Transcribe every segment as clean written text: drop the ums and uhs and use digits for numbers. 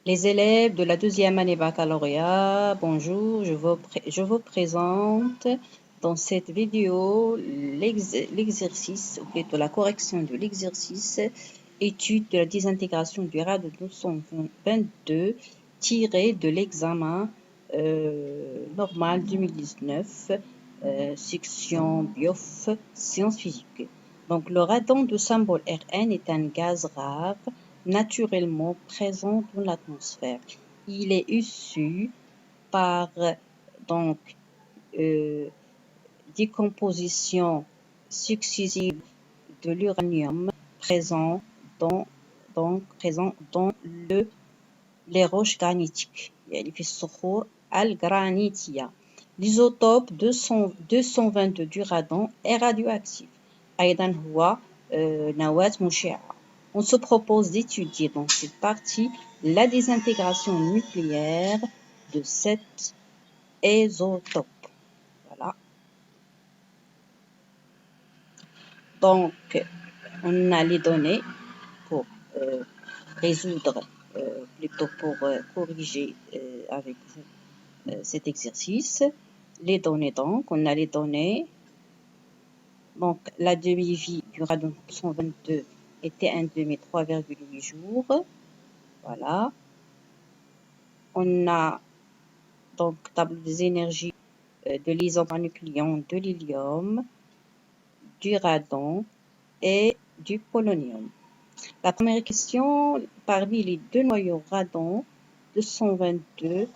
Les élèves de la deuxième année baccalauréat, bonjour, je vous présente dans cette vidéo l'exercice, ou plutôt la correction de l'exercice étude de la désintégration du radon 222 tiré de l'examen normal 2019, section BIOF, sciences physiques. Donc le radon de symbole Rn est un gaz rare naturellement présent dans l'atmosphère. Il est issu par donc décomposition successive de l'uranium présent dans les roches granitiques. يعني في الصخور الجرانيتية. L'isotope 222 du radon est radioactif. أيضا هو نواة مشعة. On se propose d'étudier dans cette partie la désintégration nucléaire de cet isotope. Voilà. Donc, on a les données pour résoudre, plutôt pour corriger avec vous cet exercice. Les données donc, on a les données. Donc, la demi-vie du radon 122 était un demi 3,8 jours. Voilà. On a donc tableau des énergies de liaison par nucléon de l'hélium, du radon et du polonium. La première question, parmi les deux noyaux radon 222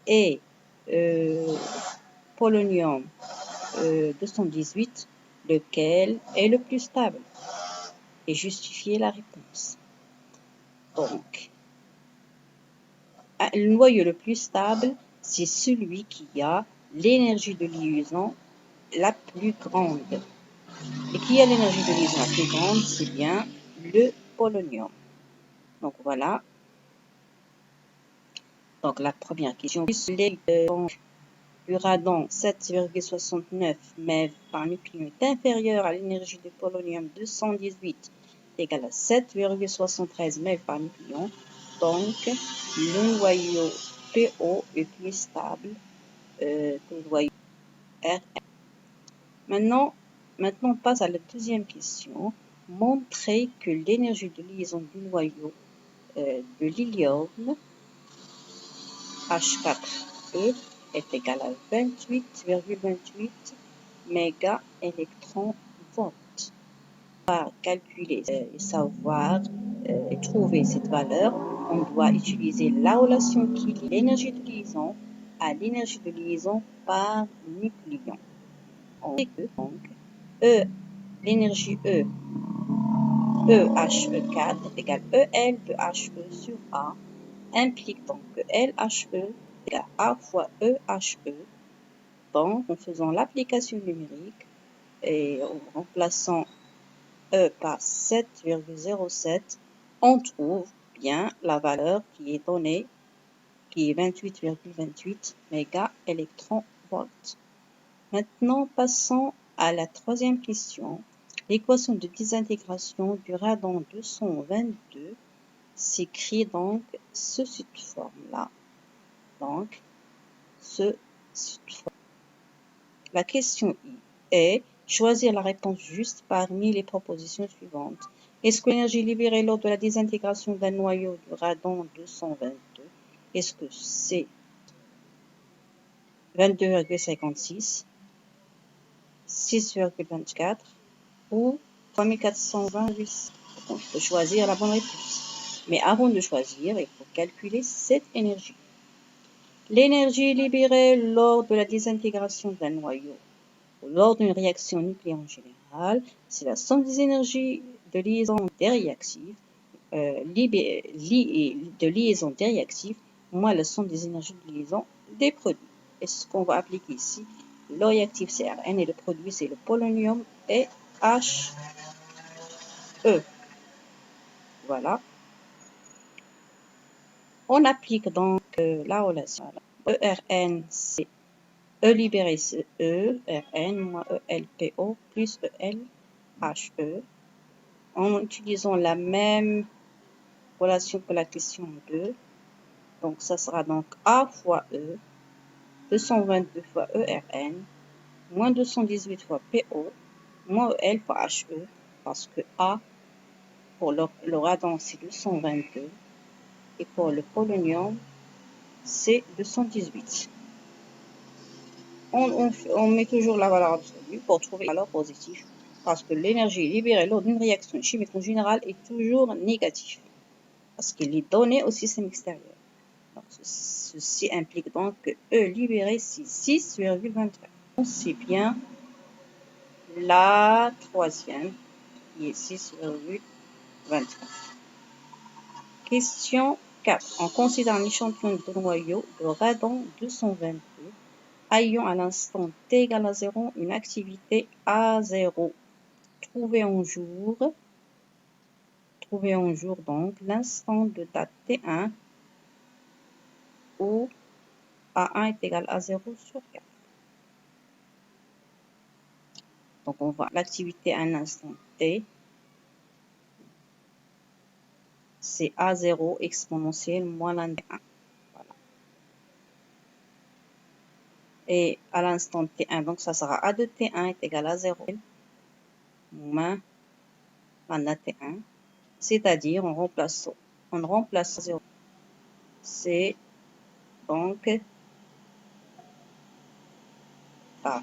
et polonium 218, lequel est le plus stable? Et justifier la réponse. Donc, le noyau le plus stable, c'est celui qui a l'énergie de liaison la plus grande. Et qui a l'énergie de liaison la plus grande, c'est bien le polonium. Donc voilà. Donc la première question. Le radon 7,69 MeV par nucléon est inférieur à l'énergie du polonium 218 égale à 7,73 MeV par nucléon. Donc le noyau PO est plus stable que le noyau Rn. Maintenant, on passe à la deuxième question. Montrer que l'énergie de liaison du noyau de l'hélium H4E est égale à 28,28 mégaélectronvolts. Pour calculer et savoir et trouver cette valeur, on doit utiliser la relation qui lie l'énergie de liaison à l'énergie de liaison par nucléon. On sait que donc l'énergie EHE4 égale EL de HE sur A implique donc que LHE égale A fois EHE. Donc, en faisant l'application numérique et en remplaçant E par 7,07, on trouve bien la valeur qui est donnée, qui est 28,28 mégaélectronvolts. Maintenant, passons à la troisième question. L'équation de désintégration du radon 222 s'écrit donc sous cette forme-là. Donc, la question est choisir la réponse juste parmi les propositions suivantes. Est-ce que l'énergie libérée lors de la désintégration d'un noyau de radon 222, est-ce que c'est 22,56, 6,24 ou 3428? Donc, il faut choisir la bonne réponse. Mais avant de choisir, il faut calculer cette énergie. L'énergie libérée lors de la désintégration d'un noyau ou lors d'une réaction nucléaire en général, c'est la somme des énergies de liaison des réactifs, moins la somme des énergies de liaison des produits. Et ce qu'on va appliquer ici, le réactif c'est Rn et le produit c'est le polonium et He. Voilà. On applique donc la relation. ERN c'est E libéré c'est E, Rn moins ELPO plus ELHE. En utilisant la même relation que la question 2, Donc, ça sera donc A fois E, 222 fois ERN, moins 218 fois PO, moins EL fois HE, parce que A, pour le radon, c'est 222, et pour le polonium, c'est 218. On met toujours la valeur absolue pour trouver la valeur positive, parce que l'énergie libérée lors d'une réaction chimique en général est toujours négative, parce qu'elle est donnée au système extérieur. Donc, ceci implique donc que E libéré, c'est 6,23. C'est bien la troisième, qui est 6,23. Question 4. On considère un échantillon de noyau de radon 222 ayant à l'instant t égale à 0 une activité A0. Trouvez en jour donc l'instant de date T1 où A1 est égal à 0 sur 4. Donc on voit l'activité à un instant T, c'est A0 exponentielle moins la T1. Voilà. Et à l'instant T1, donc ça sera A de T1 est égal à 0 moins la T1. C'est-à-dire on remplace 0. C'est donc A.